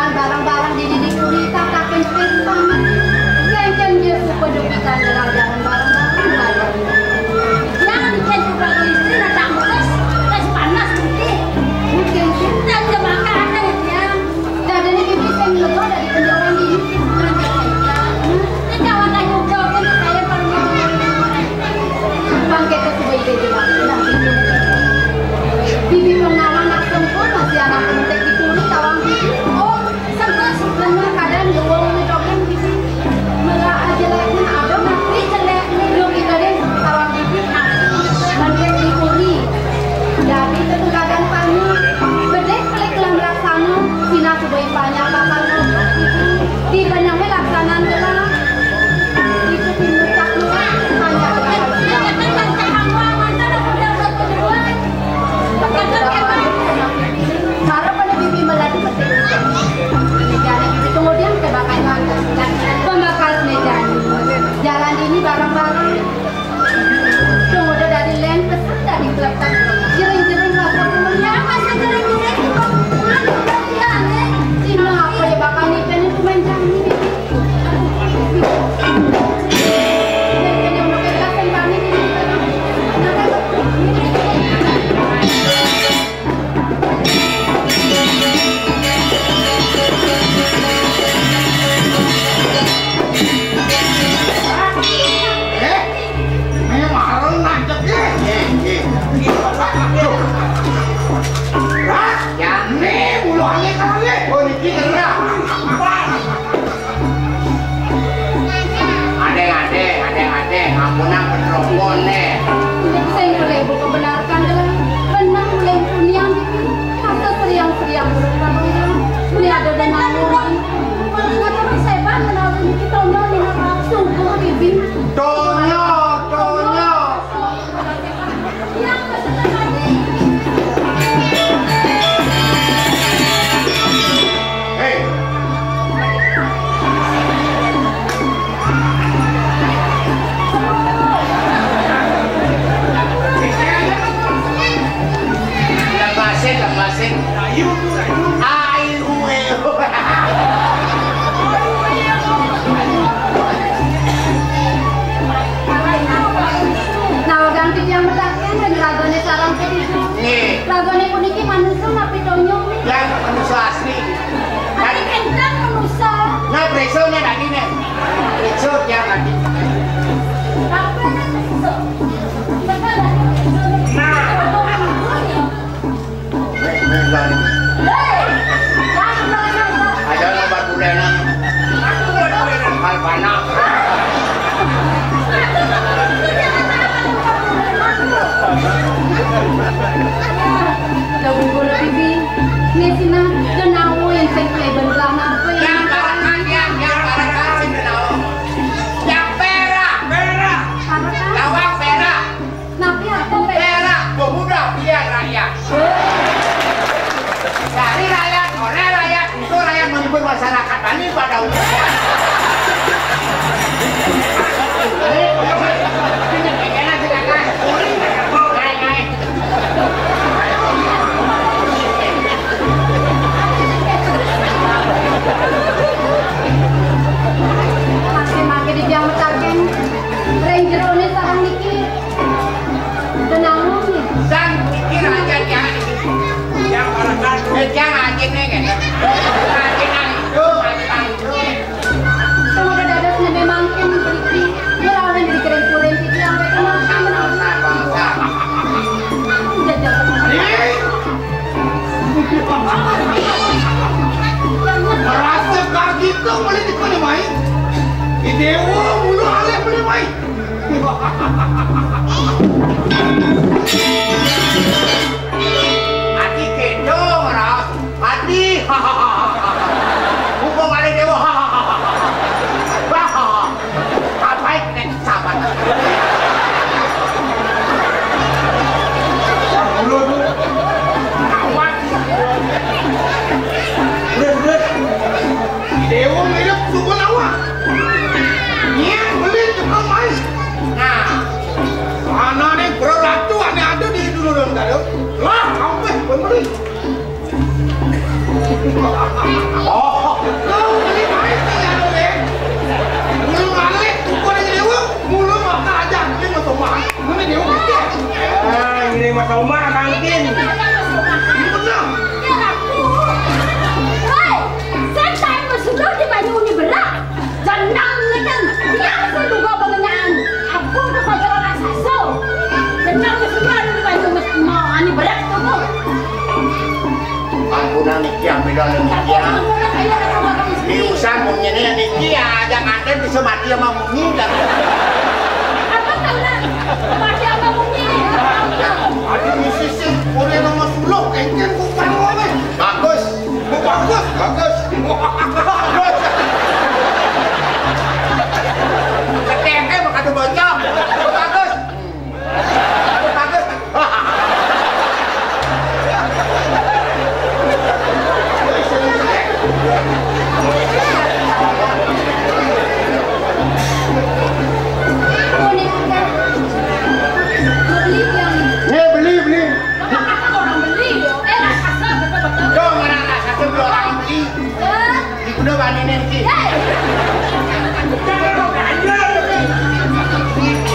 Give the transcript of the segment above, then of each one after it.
Barang-barang di diri kurita, tapi Dewa mulu alih beli mai. Ati kedong ras. Ati. Bukan alih Dewa. Apa yang sahabat? Mulu tu. Awak. Berat. Dewa mirip suku awak. Yang beli tukang mai. Nah, mana ni berlaku ada di dulu dong tadi. Lah, apa pembeli? Oh, kau beli mai tiada le. Mulu mana? Kau ni dewa, mulu maka aja ni masuk mah. Mana dewa kita? Ah, ini masuk mah mungkin. Ini benar. Hei, saya sudah di baju ni berat. Jangan ni kan, biasa juga pengenaan. Aku kepada orang sasu. Jangan sudah di baju mau ani berat tu. Ampunan nikia, bilang nikia. Di usaha punya ni nikia, jangan ada bisa mati sama mumi kan. Apa tahu nak? Mati apa mumi? Ada musisi, boleh nama suluk, engken bukan orang. Bagus, bagus, bagus. Bagus. Keteke bakal bocor. Bagus. Bagus. Beli. Apa orang beli? Rasa betul-betul. Dong orang rasa tu orang beli. Di kuda bani ni.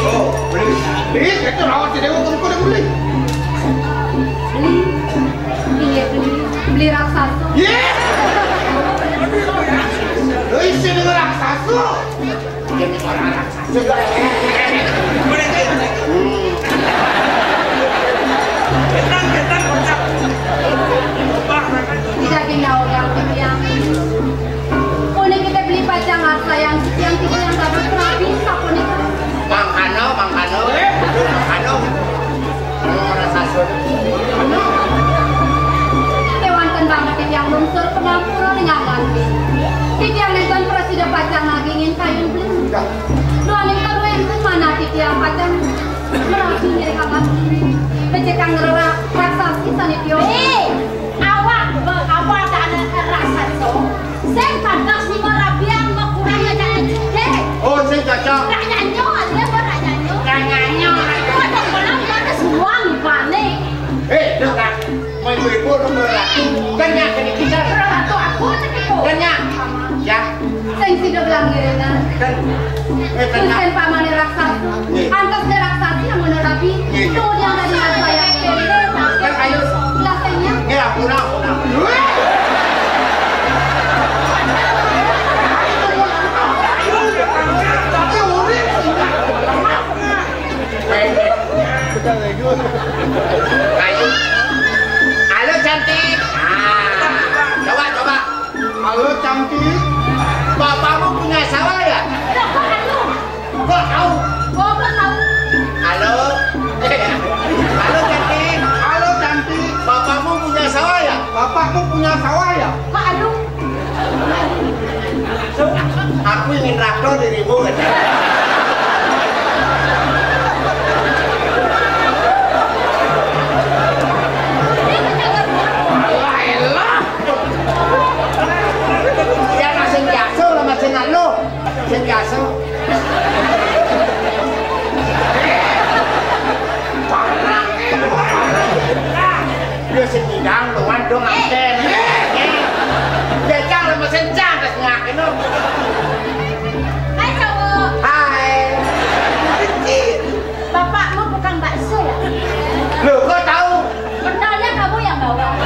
Oh, beli. Beli, itu rawat si Dewa kau dah beli. Beli raksasa. Yeah. Isi dengan raksasa. Jadi orang raksasa. Tidak kenal yang Kuning kita beli pacang harta yang tiga yang dapat pernah bisa kuning. Mangkano. Raksasa. Kewanten banget yang lungsur pengampura dengan lagi. Yang nonton presiden pacang lagi ingin kayun beli. Doanin keruen mana yang pacang merasa diri kakak. Pecekang raksasa sanitio. Awak tak ada raksasa. Saya pantas ni merabiang kurangnya jangan cek. Oh, saya cocok. Tak nyanyo, dia tak nyanyo. Kau tak bilang ada semua ni panik. Dah kan. Ibu tu berlaku. Kenyak kena kita. Berlaku aku tak itu. Kenyak. Ya. Saya sudah bilang gini. Tusen pamane raksasa. Antas dia raksasa yang menerapi. Itu yang dari saya. Kan ayo. Belakangnya. Ya, pulang. Halo cantik. Coba. Halo cantik. Bapakmu punya sawah ya? Kok tahu? Halo. Halo cantik. Bapakmu punya sawah ya? Bapakmu punya sawah ya? Kok aduh? Aku ingin traktor dirimu kan? Senjasa. Dia sedang luan dong anten. Dia jangan mesin jangan ngak itu. Hai cowok. Hai. Bapakmu bukan bakso ya? Loh, kok tahu? Benarnya kamu yang bawa.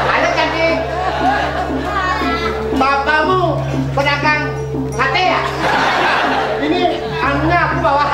Halo cantik. Bapakmu pedagang sate ya? Ini anunya aku bawa.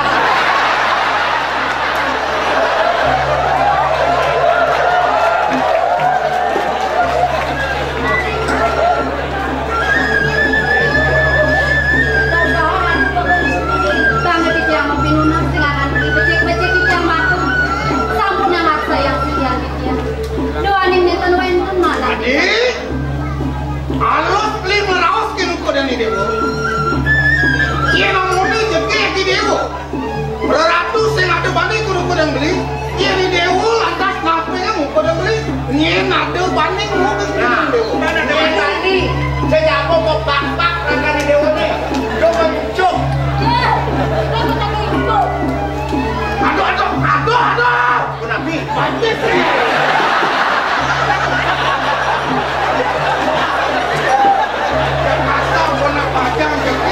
Nah, mana dengan ini saya mau pak-pak rangkane dewa nih. Yo mencuk. Aduh. Nabi, Banyak sih. Asal kena pajang gitu.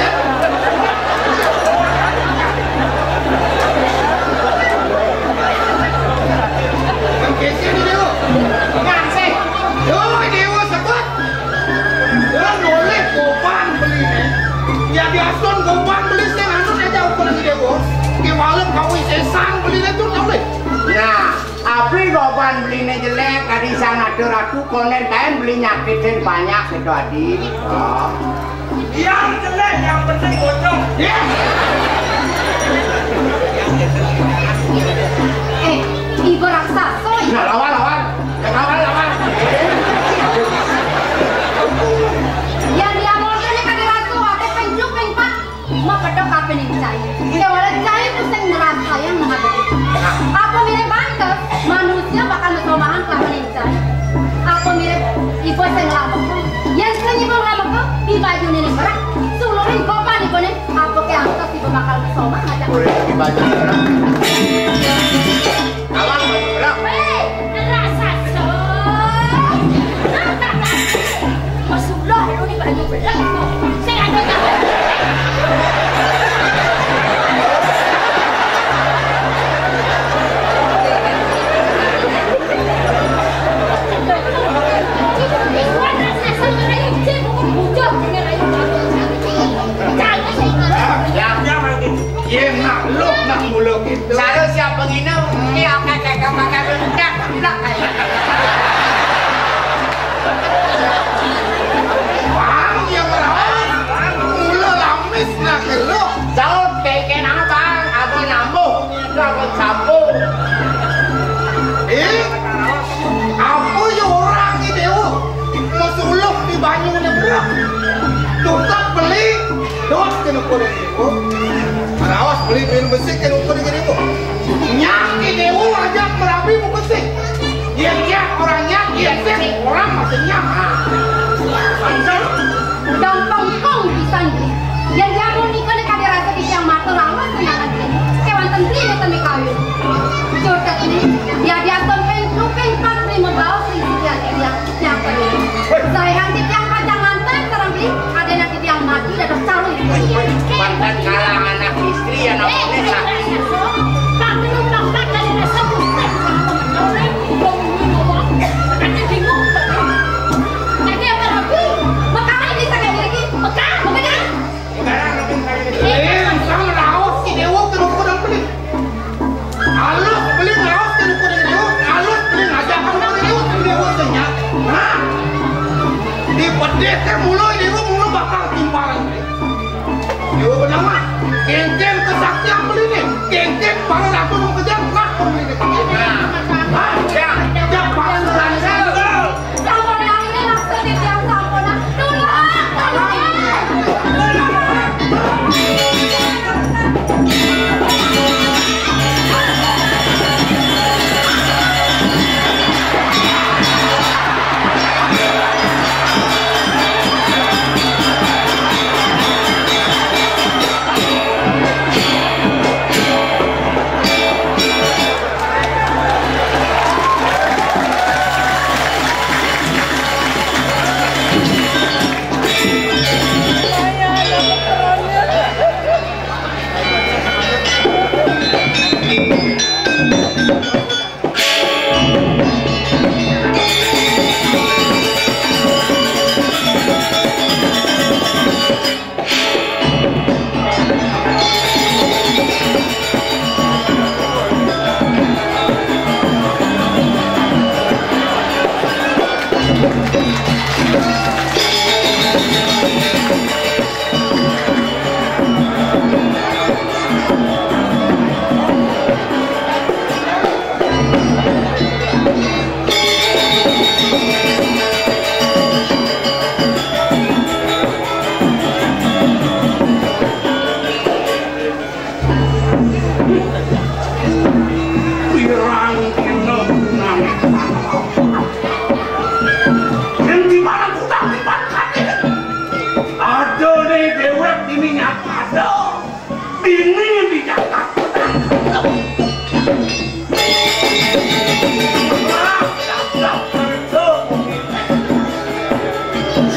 Kecil ni dewa. ngasih. Yo dewa sebut. Dia noleh goban beli ni. Ya biason goban beli sen anu aja ukur lagi dewa. Ke walau kau sesan beli ni tu noleh. Nah, abri goban belinya jelek, tadi sana ada ratu konen kain beli nyakitin banyak gitu adi. Oh. Yang jelek yang penting bocor. Ya. Ibu raksasa. Nah, lawan. Yang dia mau ni kagak rasa aku penjuk pengpat. Mau pedok apa nih cai? Ya walau cai pusing neraka yang menghadapi. Apa mirip banget? Manusia bakal bersomahan kelapa nih cai. Apa mirip ibu yang lama kok? Yang sering ibu lama kok? Di baju ni berat. Sulurin gopan ibu ni. Apa ke angkat ibu bakal bersomahan aja? Boleh di baju berat. Awang baju berat. Raksasa. Masuklah lu ni baju berat. Saya ada tahu. Ye nak luk nak muluk itu. Saya siap penginap, ini akan pakai beludak, beludak kayak. Bang yang merawat. Mula lamis nak keluk. Jauh kayak apa? Aku nyambung, aku sambung. Apa yang orang ni dewa? Masuluk di banyu ni berat. Tukar beli, dot kena kena dewa. Awas beli minum besi kena kena dewa. Nyak ni dewa ajak merapi mu besi. Nyak orang nyak, orang masih nyak. Gampang kong pisan ni. Yang dia mau nikah ni kagak rasa di yang mata lawan senangan ni. Kewan tentri ni temi kawin. Curtat ni, dia tumpeng pas terima bau sisi dia siapa ni. Saya nanti yang panjang mantan sekarang beli ada nanti yang mati dah calon itu. Mantan kalah anak istri yang namanya sakit. Tak belum nampak dari rasa pusat sama orang ngomong. Nanti bingung. Nanti apa lagi? Makan bisa kayak lagi. Makan. Sang laos si dewa kena kena beli. Alus beli laos kena kena dewa. Alus beli ngajak kena dewa. Dewa senyak. Nah, di pedih ke mulu dewa mulu bakal timpalan. Dewa bernama Kengkeng kesaktian beli ni. Kengkeng para ratu mau kejar nak beli ni. Nah, jangan paksa saya. Sampun yang ini maksudnya yang sampun. Tolong.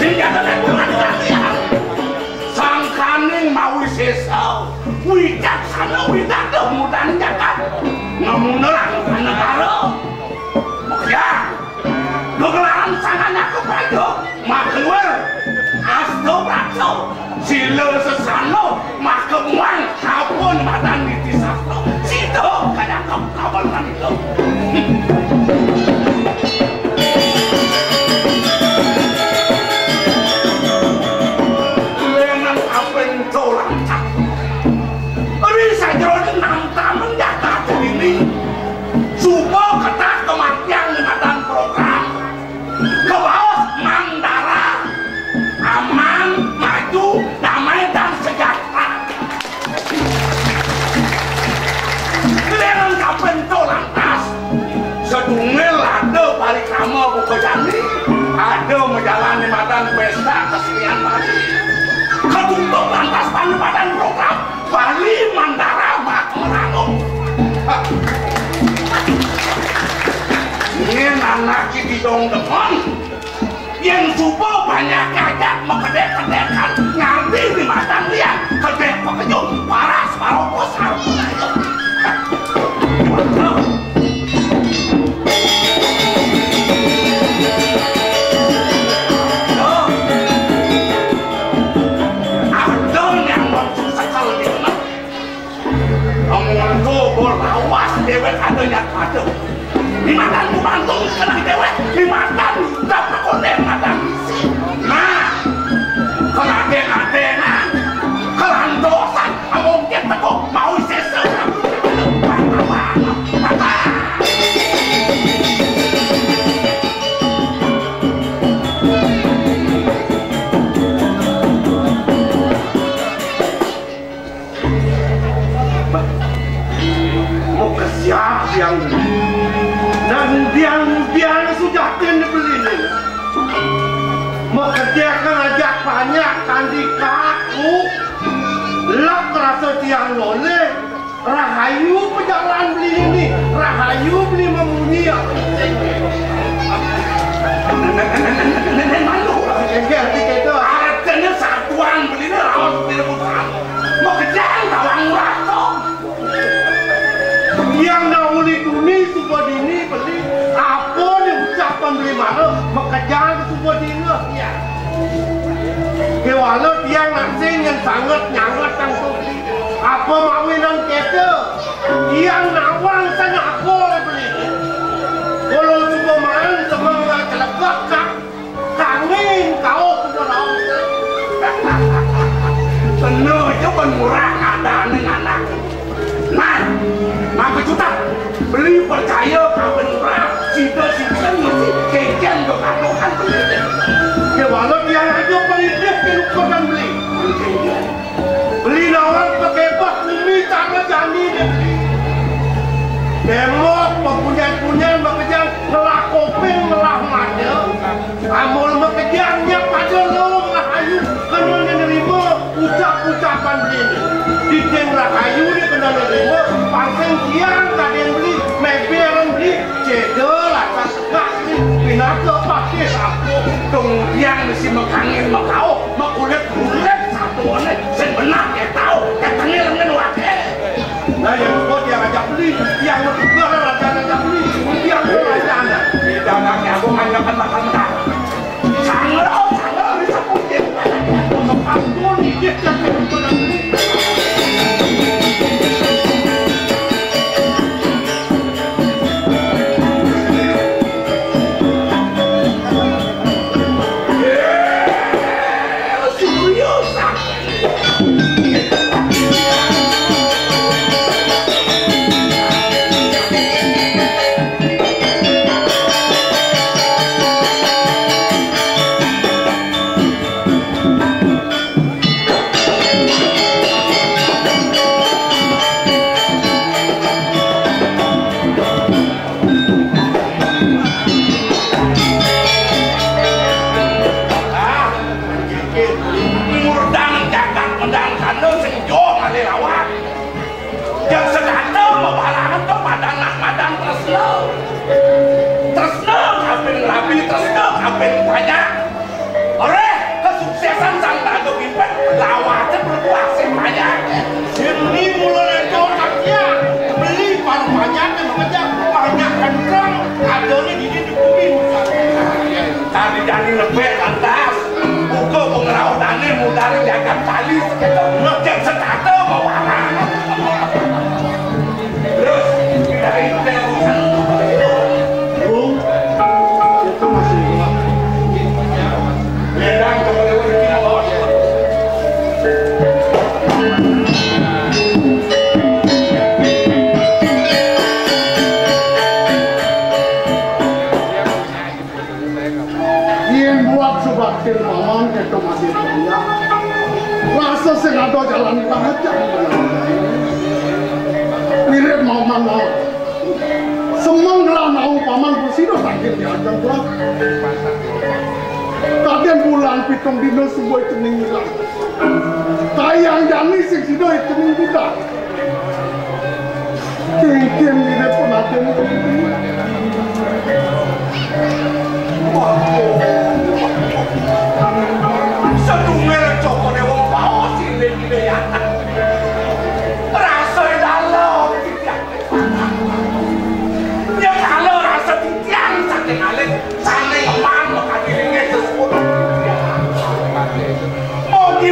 Senjatane kurang kalian. Sangkaning mawi sesa. Wicaksana widadah mudan jagat. Ngamunerang negara. Makanya Nogelaran sangannya kepada Makewer Asto Prato Sila sesano Makemuan Kapun Madan Niti Sasto Sido kadang kawalan itu Lengan apen colang cak Risa jeron namta menjaga ini Supo ketat kematian Madan program ke bawah Mandara aman, maju, damai dan sejahtera kalian kapan to lantas sedungil ada balik nama buka jani ada menjalani Madan pesta kesenian Bali ketutup lantas Madan program Bali Mandara Makerangung ini anak di dong depan yang supo banyak kajak mengkedek-kedekan ngambil di Madan dia kedek pekejung paras marokos harus ayo ada yang langsung sekal di mana omongan gobor awas dewek ada yang ada di Madan bantu sekarang dewek di Madan dapat konten Madan nah keladeng-adengan kelandosan mungkin tekuk mau sesuatu mau ke siapa yang dan biang sudah kena beli ni. Mekerjakan ajak banyak kandi kaku. Lak rasa tiang loleh. Rahayu perjalanan beli ini. Rahayu beli memunyi. Nenek malu. Jadi kita artinya satuan beli ni rawas direbutan. Mekerjakan kawan rasa. Yang nauli dunia sudah dini beli apa yang ucapan beli mana mengejar sudah dini ya kewalau dia ngasih yang sangat nyangat yang beli apa mawinan kita yang nawang sana apa beli kalau sudah main semua kelebak kangin kau sudah tahu penuh coba murah ada dengan anak nah maka juta beli percaya kawan murah sida-sida ngisi kekian do katokan beli ya walau dia aja pelitih kelukuran beli nawar pakai bak bumi tanah jani dia beli demok pepunyan-punyan bekerjaan ngelah koping ngelah mada amul bekerjaannya pada lo rahayu karena menerima ucap-ucapan beli ini di jeng rahayu dia kena menerima pasang siang tak ada yang beli meberan beli cedel atas kasih pinaka pakai sapu kemudian mesti mekangin makau makulit-kulit satu ini sebenar dia tahu katanya dengan wakil nah yang buat yang ajak beli yang kedua raja ajak beli paman ketok masih banyak. Rasa sing ada jalan panjang. Mirip mau mana. Semang gelanau paman bersino sakit diajang gelap. Kaden bulan pitung dino sebuah cening hilang. Tayang jani sing sido cening budak. King mirip penaden ini. Sedungnya Joko Dewa bawa sini ya. Rasa dalam ya kalau rasa tiang saking alit saling mana kadiringnya sesuatu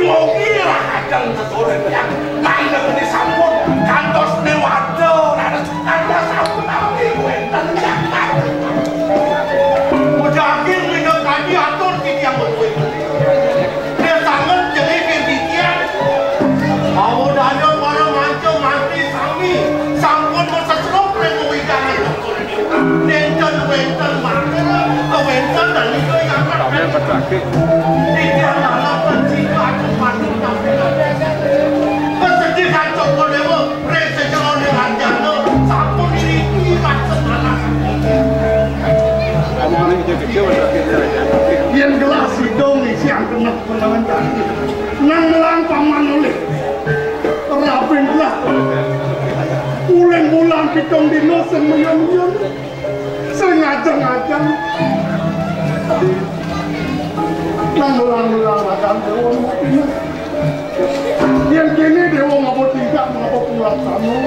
mogi lah kadang sesuatu yang nanda ini sampun kantos newado ada sampun api kuentan jangan mujahir minum tadi atur tiang betul dia sangat jadi kebikian mau dana para mancung mati sami sampun bersesuruh remuidangan Nenten wenten makna wenten dan itu yang terjadi tidak dalam pencipta mati kesedihan Joko Dewa rese jangan dengan jana sampun diri maksud anak Yang gelas hidung isi yang kena penangan kaki nang paman oleh rapin lah ulang bulan pitung dino sing meyon-meyon sing ngajeng-ngajeng nang ulang akan dewa matinya yang kini dewa ngapa tidak ngapa pulang kamu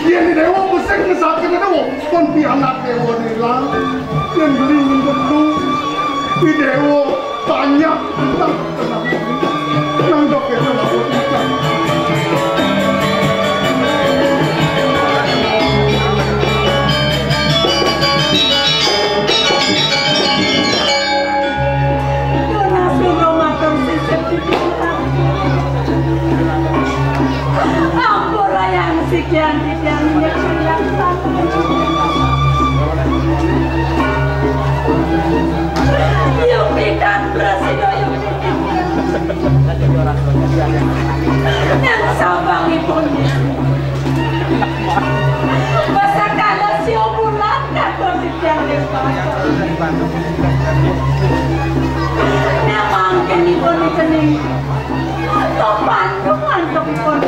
yang dewa pusing ngesakin dewa konti anak dewa nilang yang beli minggu di dewa banyak tentang nang dok itu ngapa tidak Ampura yang sekian yang yuk pidan prasido yuk yang sabang ibunya masa kalau si bulan kakor yang lepas memang kini pun dikening topan untuk pun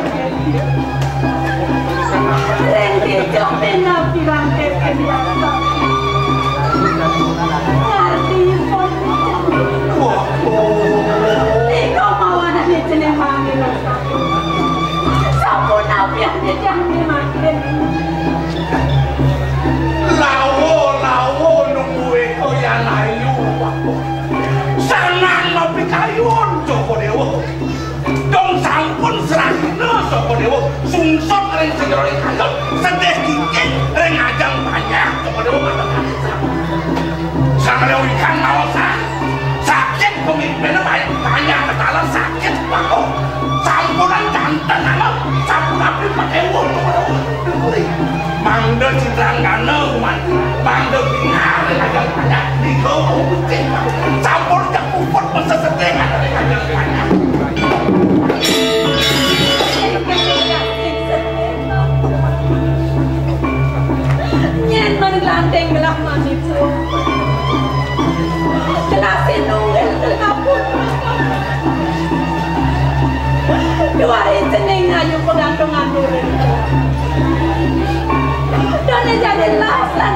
Rendi jomena bilang kebiasa ngerti pun ikaw mawana ni tinemangin sampun nabiyan ni jangan makin lawo nunggu ito yan ayo sanang mapikayun Joko Dewa dong sampun serahina Joko Dewa sungsok ring segera ikanot sedih dikit ring ajang banyak Joko Dewa matang sang lew ikan mau sakit pemimpinnya banyak ketalah sakit bako sampunan jantan anak sampun api pakai wong mangda citrangana mangda bingar ajang banyak dikau kucing sampun jak puput mesesedengan ajang banyak nyen mengelandeng gelap manis jelasin nunggal kelapun dua rekening ayu pegantungan dulu dan jadi las lan